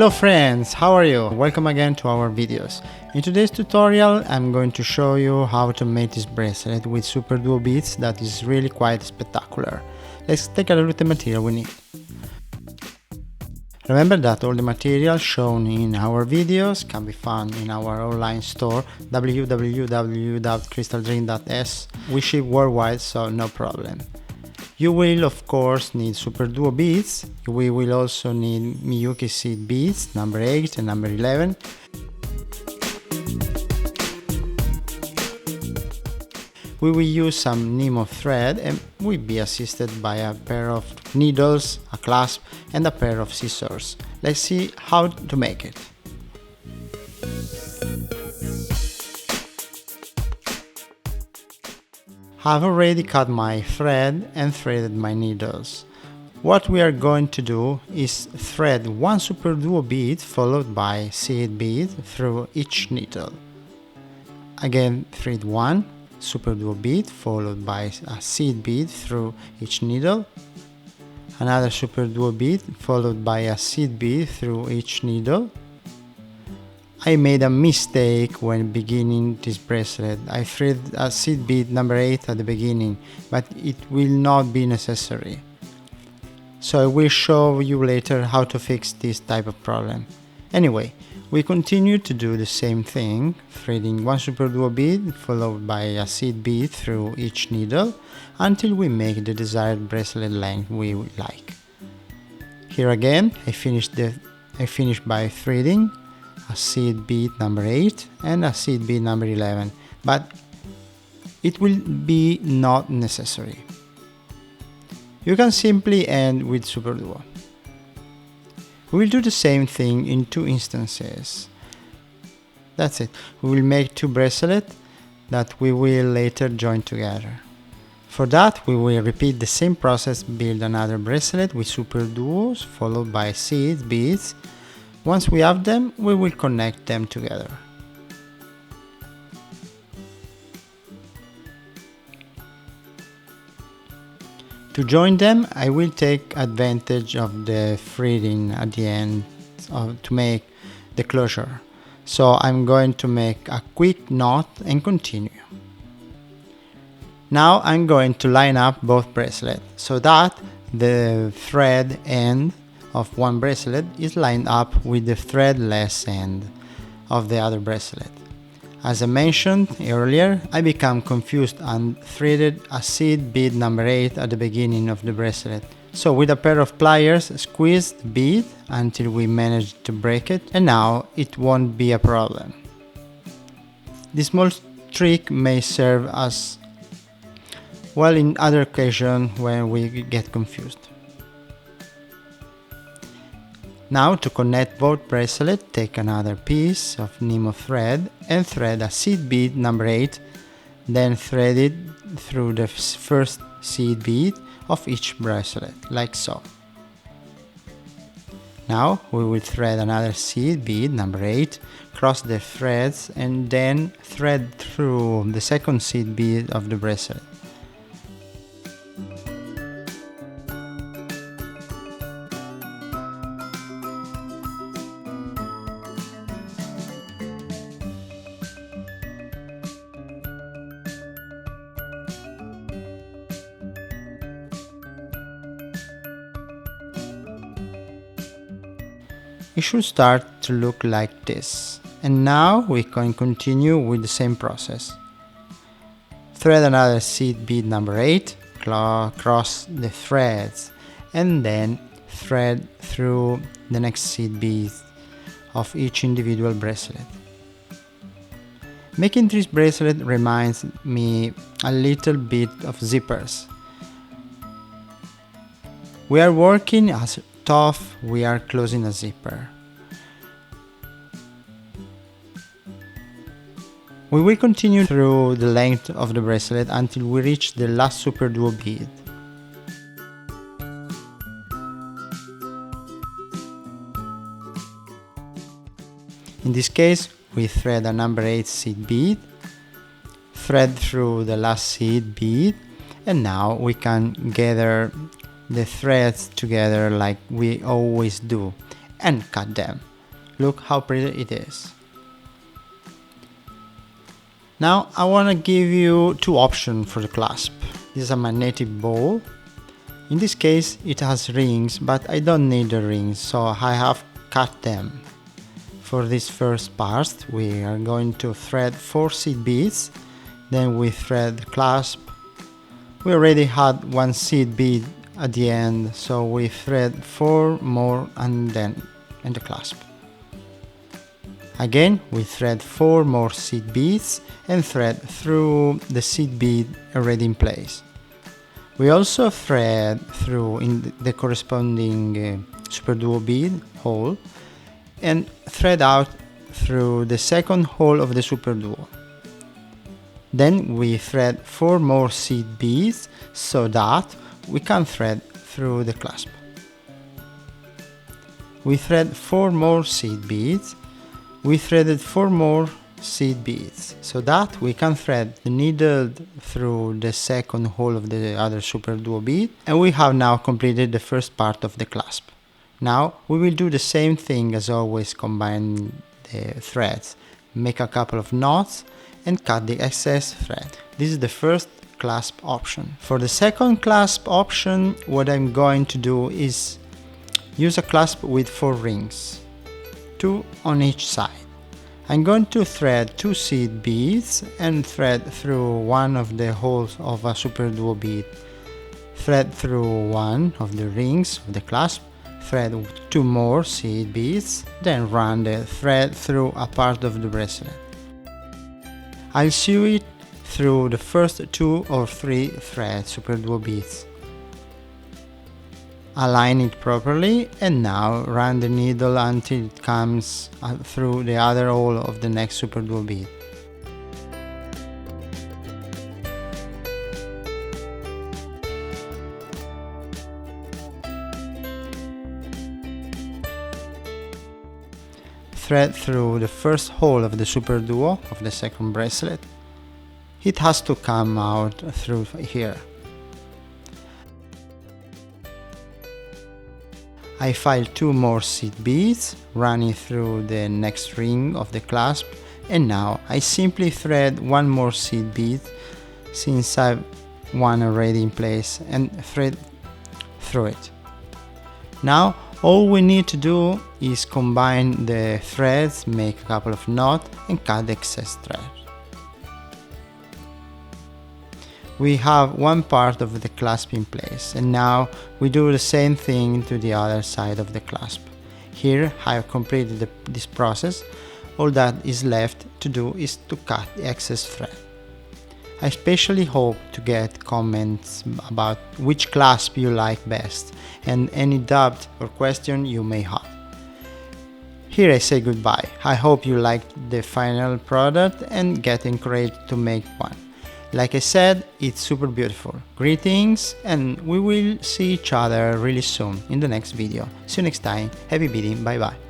Hello friends, how are you? Welcome again to our videos. In today's tutorial I'm going to show you how to make this bracelet with Superduo beads that is really quite spectacular. Let's take a look at the material we need. Remember that all the material shown in our videos can be found in our online store www.crystaldream.es. We ship worldwide, so no problem. You will of course need Superduo beads. We will also need Miyuki seed beads number 8 and number 11. We will use some Nemo thread and we'll be assisted by a pair of needles, a clasp and a pair of scissors. Let's see how to make it. I've already cut my thread and threaded my needles. What we are going to do is thread one Superduo bead followed by seed bead through each needle. Again, thread one Superduo bead followed by a seed bead through each needle. Another Superduo bead followed by a seed bead through each needle. I made a mistake when beginning this bracelet. I threaded a seed bead number 8 at the beginning, but it will not be necessary. So I will show you later how to fix this type of problem. Anyway, we continue to do the same thing, threading one Superduo bead followed by a seed bead through each needle until we make the desired bracelet length we would like. Here again, I finished by threading a seed bead number 8 and a seed bead number 11, but it will be not necessary. You can simply end with Superduo. We will do the same thing in two instances. That's it. We will make two bracelets that we will later join together. For that, we will repeat the same process, build another bracelet with Superduos followed by seed beads. Once we have them, we will connect them together. To join them, I will take advantage of the threading at the end to make the closure. So I'm going to make a quick knot and continue. Now I'm going to line up both bracelets so that the thread end of one bracelet is lined up with the threadless end of the other bracelet. As I mentioned earlier, I became confused and threaded a seed bead number 8 at the beginning of the bracelet. So with a pair of pliers, squeeze the bead until we managed to break it, and now it won't be a problem. This small trick may serve us well in other occasions when we get confused. Now to connect both bracelets, take another piece of Nemo thread and thread a seed bead number 8, then thread it through the first seed bead of each bracelet, like so. Now we will thread another seed bead number 8, cross the threads and then thread through the second seed bead of the bracelet. It should start to look like this. And now we can continue with the same process. Thread another seed bead number 8, cross the threads, and then thread through the next seed bead of each individual bracelet. Making this bracelet reminds me a little bit of zippers. We are working as tough we are closing a zipper. We will continue through the length of the bracelet until we reach the last Superduo bead. In this case, we thread a number 8 seed bead, thread through the last seed bead, and now we can gather the threads together like we always do and cut them. Look how pretty it is. Now I want to give you two options for the clasp. This is a magnetic ball. In this case it has rings, but I don't need the rings, so I have cut them. For this first part we are going to thread 4 seed beads, then we thread the clasp. We already had one seed bead at the end, so we thread 4 more and then in the clasp. Again we thread 4 more seed beads and thread through the seed bead already in place. We also thread through in the corresponding Superduo bead hole and thread out through the second hole of the Superduo. Then we thread 4 more seed beads so that we can thread through the clasp. We thread 4 more seed beads. We threaded 4 more seed beads so that we can thread the needle through the second hole of the other Superduo bead, and we have now completed the first part of the clasp. Now we will do the same thing as always, combine the threads, make a couple of knots and cut the excess thread. This is the first clasp option. For the second clasp option, what I'm going to do is use a clasp with 4 rings, 2 on each side. I'm going to thread 2 seed beads and thread through one of the holes of a Superduo bead. Thread through one of the rings of the clasp, thread 2 more seed beads, then run the thread through a part of the bracelet. I'll sew it through the first 2 or 3 thread Superduo beads. Align it properly and now run the needle until it comes through the other hole of the next Superduo bead. Thread through the first hole of the Superduo of the second bracelet. It has to come out through here. I file 2 more seed beads, running through the next ring of the clasp, and now I simply thread 1 more seed bead since I've one already in place and thread through it. Now all we need to do is combine the threads, make a couple of knots and cut the excess thread. We have one part of the clasp in place, and now we do the same thing to the other side of the clasp. Here I have completed this process. All that is left to do is to cut the excess thread. I especially hope to get comments about which clasp you like best and any doubt or question you may have. Here I say goodbye. I hope you liked the final product and get encouraged to make one. Like I said, it's super beautiful. Greetings, and we will see each other really soon in the next video. See you next time. Happy beading. Bye bye.